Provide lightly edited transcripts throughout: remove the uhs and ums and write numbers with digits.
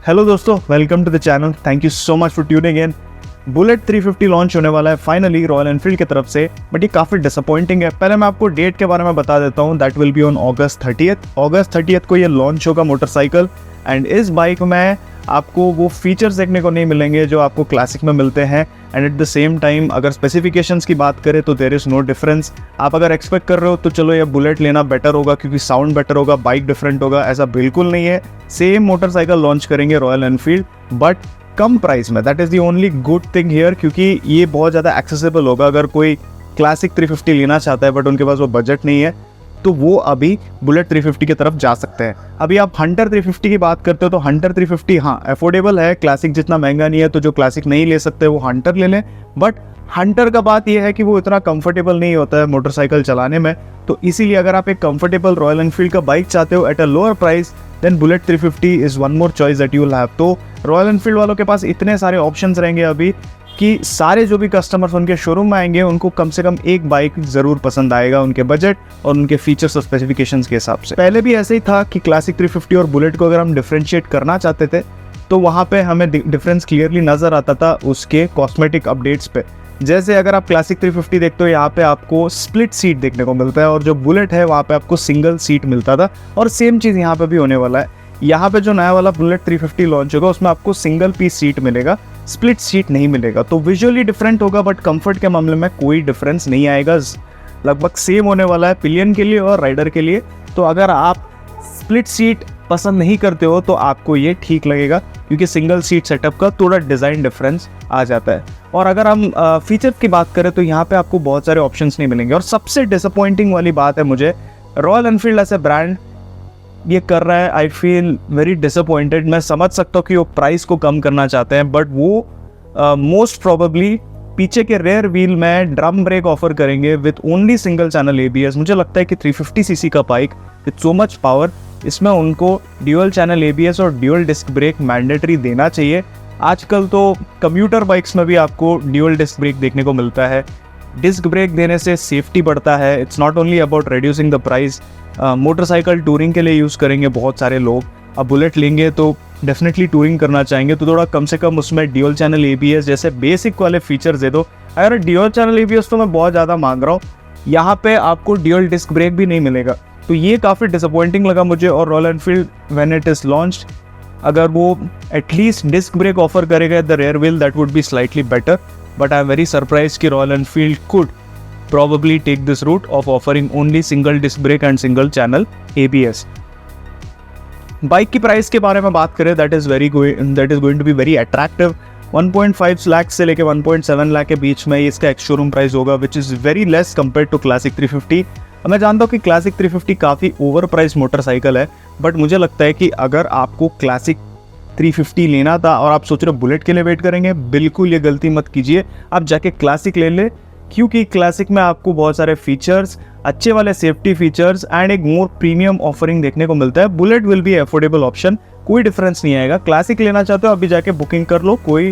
Hello दोस्तों, welcome to the channel. Thank you so much for tuning in. Bullet 350 launch होने वाला है finally royal Enfield की तरफ से, बट ये काफ़ी डिसअपॉइंटिंग है। पहले मैं आपको डेट के बारे में बता देता हूँ। That will be on August 30th। August 30th को ये लॉन्च होगा मोटरसाइकिल। एंड इस बाइक में आपको वो फीचर्स देखने को नहीं मिलेंगे जो आपको क्लासिक में मिलते हैं। And at the same time अगर स्पेसिफिकेशंस की बात करें तो देयर इज़ नो डिफरेंस। आप अगर एक्सपेक्ट कर रहे हो तो चलो ये बुलेट लेना बेटर होगा क्योंकि साउंड बेटर होगा, बाइक डिफरेंट होगा, ऐसा बिल्कुल नहीं है। सेम मोटरसाइकिल लॉन्च करेंगे रॉयल एनफील्ड, बट कम प्राइस में। That is the only good thing here, क्योंकि ये बहुत ज़्यादा एक्सेसिबल होगा। अगर कोई क्लासिक 350 लेना चाहता है बट उनके पास वो बजट नहीं है तो वो अभी बुलेट 350 की तरफ जा सकते हैं। अभी आप हंटर 350 की बात करते हो तो हंटर 350 हाँ अफोर्डेबल है, क्लासिक जितना महंगा नहीं है, तो जो क्लासिक नहीं ले सकते वो हंटर ले लें। बट हंटर का बात यह है कि वो इतना कंफर्टेबल नहीं होता है मोटरसाइकिल चलाने में, तो इसीलिए अगर आप एक कंफर्टेबल रॉयल एनफील्ड का बाइक चाहते हो at a lower price than Bullet 350 is one more choice that you will have. तो रॉयल एनफील्ड वालों के पास इतने सारे ऑप्शंस रहेंगे अभी कि सारे जो भी कस्टमर्स उनके शोरूम में आएंगे उनको कम से कम एक बाइक ज़रूर पसंद आएगा उनके बजट और उनके फीचर्स और स्पेसिफिकेशंस के हिसाब से। पहले भी ऐसे ही था कि क्लासिक 350 और बुलेट को अगर हम डिफ्रेंशिएट करना चाहते थे तो वहाँ पे हमें डिफरेंस क्लियरली नज़र आता था उसके कॉस्मेटिक अपडेट्स पे। जैसे अगर आप क्लासिक 350 देखते हो, यहाँ पे आपको स्प्लिट सीट देखने को मिलता है और जो बुलेट है वहाँ पे आपको सिंगल सीट मिलता था। और सेम चीज़ यहाँ पे भी होने वाला है। यहाँ पे जो नया वाला बुलेट 350 लॉन्च होगा उसमें आपको सिंगल पीस सीट मिलेगा, स्प्लिट सीट नहीं मिलेगा। तो विजुअली डिफरेंट होगा बट कंफर्ट के मामले में कोई डिफरेंस नहीं आएगा। लगभग सेम होने वाला है पिलियन के लिए और राइडर के लिए। तो अगर आप स्प्लिट सीट पसंद नहीं करते हो तो आपको ये ठीक लगेगा क्योंकि सिंगल सीट सेटअप का थोड़ा डिज़ाइन डिफरेंस आ जाता है। और अगर हम फीचर्स की बात करें तो यहाँ पे आपको बहुत सारे ऑप्शंस नहीं मिलेंगे। और सबसे डिसअपॉइंटिंग वाली बात है, मुझे रॉयल एनफील्ड ऐसे ब्रांड ये कर रहा है, आई फील वेरी डिसअपॉइंटेड। मैं समझ सकता हूँ कि वो प्राइस को कम करना चाहते हैं बट वो मोस्ट प्रोबेबली पीछे के रेयर व्हील में ड्रम ब्रेक ऑफर करेंगे with only single channel ABS। मुझे लगता है कि 350cc का bike with so much power, इसमें उनको ड्यूअल चैनल ABS और ड्यूअल डिस्क ब्रेक मैंडेटरी देना चाहिए। आजकल तो कम्यूटर बाइक्स में भी आपको ड्यूअल डिस्क ब्रेक देखने को मिलता है। डिस्क ब्रेक देने से सेफ्टी बढ़ता है। It's not only about reducing the price. Motorcycle touring के लिए यूज़ करेंगे बहुत सारे लोग। अब बुलेट लेंगे तो डेफिनेटली टूरिंग करना चाहेंगे, तो थोड़ा कम से कम उसमें ड्यूअल चैनल ABS जैसे बेसिक वाले फीचर्स दे दो। अगर ड्यूअल चैनल ABS तो मैं बहुत ज़्यादा मांग रहा हूँ, यहाँ पे आपको ड्यूअल डिस्क ब्रेक भी नहीं मिलेगा। तो ये काफ़ी डिसअपॉइंटिंग लगा मुझे। और Royal Enfield when it is launched अगर वो एटलीस्ट डिस्क ब्रेक ऑफर करेगा the rear wheel that would be slightly better. But I am very surprise कि Royal Enfield could probably take this route of offering only single disc brake and single channel ABS। Bike की price के बारे में बात करें that is going to be very attractive। 1.5 lakh से लेके 1.7 लाख के बीच में इसका एक्स शोरूम प्राइस होगा which is very less compared to classic 350। मैं जानता हूँ कि क्लासिक 350 काफ़ी ओवर प्राइस मोटरसाइकिल है, बट मुझे लगता है कि अगर आपको क्लासिक 350 लेना था और आप सोच रहे हो बुलेट के लिए वेट करेंगे, बिल्कुल ये गलती मत कीजिए। आप जाके क्लासिक ले ले क्योंकि क्लासिक में आपको बहुत सारे फीचर्स, अच्छे वाले सेफ्टी फीचर्स एंड एक मोर प्रीमियम ऑफरिंग देखने को मिलता है। Bullet will be affordable option, कोई डिफरेंस नहीं आएगा। क्लासिक लेना चाहते हो अभी जाके बुकिंग कर लो, कोई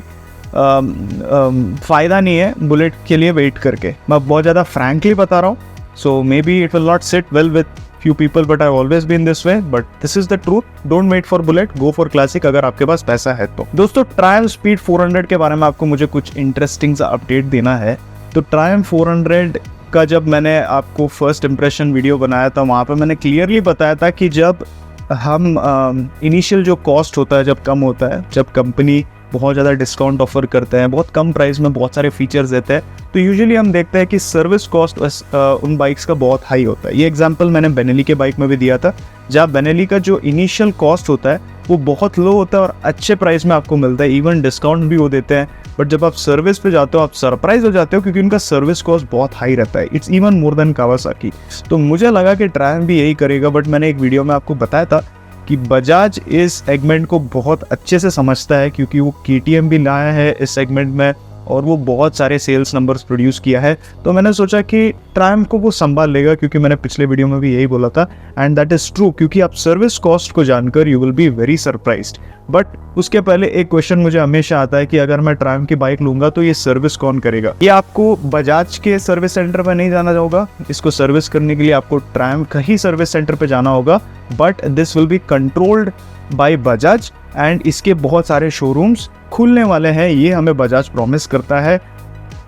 फ़ायदा नहीं है बुलेट के लिए वेट करके। मैं बहुत ज़्यादा फ्रैंकली बता रहा हूँ। So maybe it will not sit well with few people but I've always been this way, but this is the truth। don't wait for bullet, go for classic अगर आपके पास पैसा है तो। दोस्तों Triumph Speed 400 के बारे में आपको मुझे कुछ इंटरेस्टिंग सा अपडेट देना है। तो Triumph 400 का जब मैंने आपको फर्स्ट इम्प्रेशन वीडियो बनाया था वहाँ पे मैंने क्लियरली बताया था कि जब हम इनिशियल जो कॉस्ट होता है जब कम होता है, जब कंपनी बहुत ज़्यादा डिस्काउंट ऑफर करते हैं, बहुत कम प्राइस में बहुत सारे फीचर्स देते हैं, तो यूजुअली हम देखते हैं कि सर्विस कॉस्ट उन बाइक्स का बहुत हाई होता है। ये एग्जांपल मैंने बेनेली के बाइक में भी दिया था, जहाँ बेनेली का जो इनिशियल कॉस्ट होता है वो बहुत लो होता है और अच्छे प्राइस में आपको मिलता है, इवन डिस्काउंट भी वो देते हैं। बट जब आप सर्विस पे जाते हो आप सरप्राइज हो जाते हो क्योंकि उनका सर्विस कॉस्ट बहुत हाई रहता है। It's even more than Kawasaki. तो मुझे लगा कि ट्रायम्फ भी यही करेगा, बट मैंने एक वीडियो में आपको बताया था कि बजाज इस सेगमेंट को बहुत अच्छे से समझता है क्योंकि वो KTM भी लाया है इस सेगमेंट में और वो बहुत सारे सेल्स नंबर्स प्रोड्यूस किया है। तो मैंने सोचा कि ट्रायम्फ को वो संभाल लेगा क्योंकि मैंने पिछले वीडियो में भी यही बोला था एंड दैट इज़ ट्रू, क्योंकि आप सर्विस कॉस्ट को जानकर you will be very surprised. But उसके पहले एक क्वेश्चन मुझे हमेशा आता है कि अगर मैं ट्रायम्फ की बाइक लूंगा तो ये सर्विस कौन करेगा? ये आपको बजाज के सर्विस सेंटर पर नहीं जाना होगा, इसको सर्विस करने के लिए आपको ट्रायम्फ का ही सर्विस सेंटर पर जाना होगा, but this will be controlled by Bajaj and इसके बहुत सारे शोरूम्स खुलने वाले हैं, ये हमें बजाज प्रॉमिस करता है।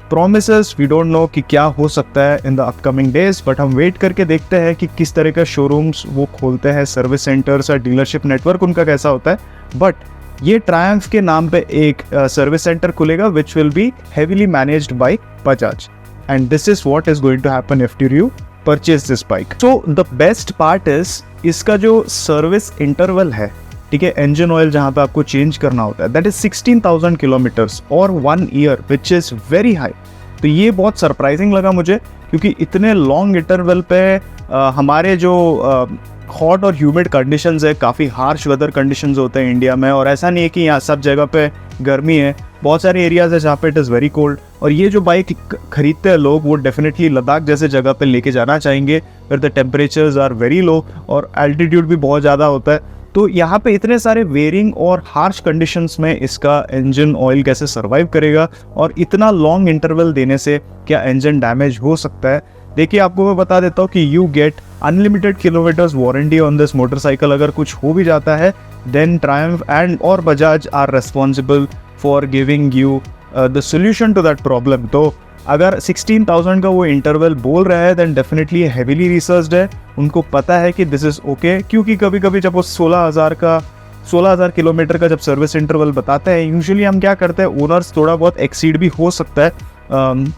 प्रॉमिसेस वी डोंट नो कि क्या हो सकता है in the upcoming days, but हम वेट करके देखते हैं कि किस तरह का शोरूम्स वो खोलते हैं, सर्विस सेंटर्स और डीलरशिप नेटवर्क उनका कैसा होता है। बट ये ट्रायम्फ के नाम पे एक सर्विस सेंटर खुलेगा which will be heavily managed by Bajaj, and this is what is going to happen after you purchase this bike. So the best part is इसका जो सर्विस इंटरवल है, ठीक है, इंजन ऑयल जहाँ पे आपको चेंज करना होता है, दैट इज 16,000 किलोमीटर्स और 1 year which is very high. तो ये बहुत सरप्राइजिंग लगा मुझे, क्योंकि इतने लॉन्ग इंटरवल पे हमारे जो हॉट और ह्यूमिड कंडीशंस है, काफ़ी हार्श वेदर कंडीशंस होते हैं इंडिया में, और ऐसा नहीं है कि यहाँ सब जगह पे गर्मी है, बहुत सारे एरियाज है जहाँ पे इट इज़ वेरी कोल्ड। और ये जो बाइक खरीदते हैं लोग, वो डेफिनेटली लद्दाख जैसे जगह पे लेके जाना चाहेंगे, फिर the temperatures are very low और एल्टीट्यूड भी बहुत ज़्यादा होता है। तो यहाँ पे इतने सारे वेरिंग और हार्श कंडीशंस में इसका इंजन ऑयल कैसे सर्वाइव करेगा, और इतना लॉन्ग इंटरवल देने से क्या इंजन डैमेज हो सकता है। देखिए, आपको मैं बता देता हूँ कि you get unlimited kilometres warranty on this motorcycle. अगर कुछ हो भी जाता है, देन ट्रायम्फ एंड और Bajaj are responsible for giving you the solution to that problem. तो अगर 16,000 का वो इंटरवल बोल रहा है, देन डेफिनेटली हेवीली रिसर्च्ड है, उनको पता है कि दिस इज़ ओके। क्योंकि कभी कभी जब वो 16,000 किलोमीटर का जब सर्विस इंटरवल बताते हैं, यूजुअली हम क्या करते हैं, ओनर्स थोड़ा बहुत एक्सीड भी हो सकता है,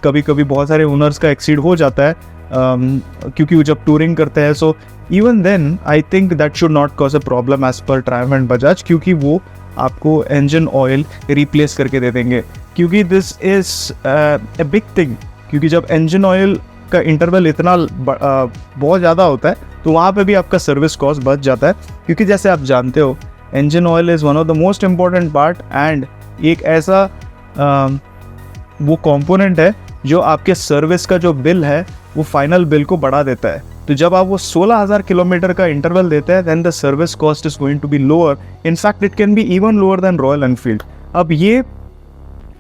कभी कभी बहुत सारे ओनर्स का एक्सीड हो जाता है, क्योंकि वो जब टूरिंग करते हैं। So even then I think that should not cause a problem as per Triumph and Bajaj, क्योंकि वो आपको इंजन ऑयल रिप्लेस करके दे देंगे, क्योंकि this is a big thing. क्योंकि जब इंजन ऑयल का इंटरवल इतना बहुत ज़्यादा होता है, तो वहाँ पे भी आपका सर्विस कॉस्ट बच जाता है। क्योंकि जैसे आप जानते हो, engine oil is one of the most important part, and एक ऐसा वो कंपोनेंट है जो आपके सर्विस का जो बिल है, वो फाइनल बिल को बढ़ा देता है। तो जब आप वो 16,000 किलोमीटर का इंटरवल देते हैं, then the service cost is going to be lower. In fact it can be even lower than Royal Enfield. अब ये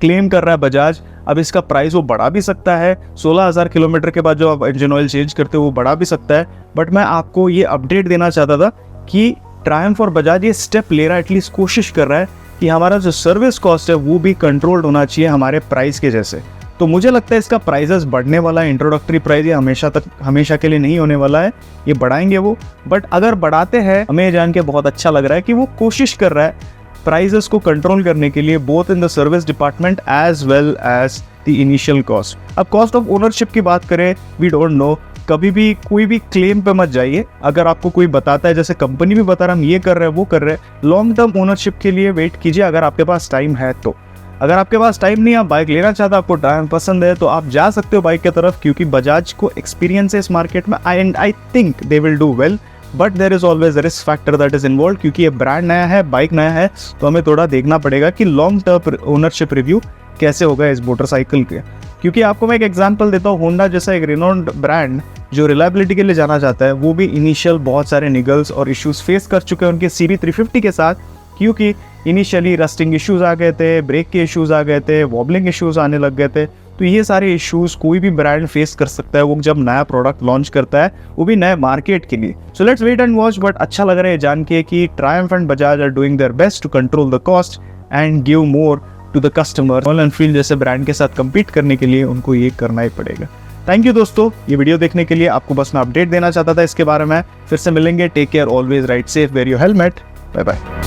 क्लेम कर रहा है बजाज, अब इसका प्राइस वो बढ़ा भी सकता है। 16,000 किलोमीटर के बाद जो आप इंजन ऑयल चेंज करते हो, वो बढ़ा भी सकता है। बट मैं आपको ये अपडेट देना चाहता था कि ट्रायम्फ और बजाज ये स्टेप ले रहा है, एटलीस्ट कोशिश कर रहा है कि हमारा जो सर्विस कॉस्ट है वो भी कंट्रोल्ड होना चाहिए हमारे प्राइस के जैसे। तो मुझे लगता है इसका प्राइसेस बढ़ने वाला है। इंट्रोडक्टरी प्राइस ये हमेशा के लिए नहीं होने वाला है, ये बढ़ाएंगे वो। बट अगर बढ़ाते हैं, हमें जान के बहुत अच्छा लग रहा है कि वो कोशिश कर रहा है प्राइसेस को कंट्रोल करने के लिए, both in the service department as well as the initial cost. अब कॉस्ट ऑफ ओनरशिप की बात करें, वी डोंट नो, कभी भी कोई भी क्लेम पे मत जाइए। अगर आपको कोई बताता है, जैसे कंपनी भी बता रहा है हम ये कर रहे हैं वो कर रहे हैं, लॉन्ग टर्म ओनरशिप के लिए वेट कीजिए अगर आपके पास टाइम है तो। अगर आपके पास टाइम नहीं, आप बाइक लेना चाहते, आपको टाइम पसंद है, तो आप जा सकते हो बाइक की तरफ, क्योंकि बजाज को एक्सपीरियंस है इस मार्केट में, and I think they will do well. But there is always risk factor that is involve, क्योंकि ये ब्रांड नया है, बाइक नया है, तो हमें थोड़ा देखना पड़ेगा कि लॉन्ग टर्म ओनरशिप रिव्यू कैसे होगा इस मोटरसाइकिल के। क्योंकि आपको मैं एक एग्जांपल देता हूँ, होंडा जैसा एक रिनोन्ड ब्रांड जो रिलायबिलिटी के लिए जाना चाहता है, वो भी इनिशियल बहुत सारे निगल्स और इश्यूज फेस कर चुके हैं उनके CB350 के साथ, क्योंकि इनिशियली रस्टिंग इश्यूज आ गए थे, ब्रेक के इश्यूज आ गए थे, वॉबलिंग इश्यूज आने लग गए थे। तो ये सारे इश्यूज कोई भी ब्रांड फेस कर सकता है वो जब नया प्रोडक्ट लॉन्च करता है, वो भी नए मार्केट के लिए। So let's wait and watch. But अच्छा लग रहा है जान के कि Triumph and Bajaj are doing their best to control the cost and give more to the customer. Royal Enfield जैसे ब्रांड के साथ compete करने के लिए उनको ये करना ही पड़ेगा। थैंक यू दोस्तों, ये वीडियो देखने के लिए। आपको बस मैं अपडेट देना चाहता था इसके बारे में। फिर से मिलेंगे, take care, always ride safe, wear your helmet, bye bye.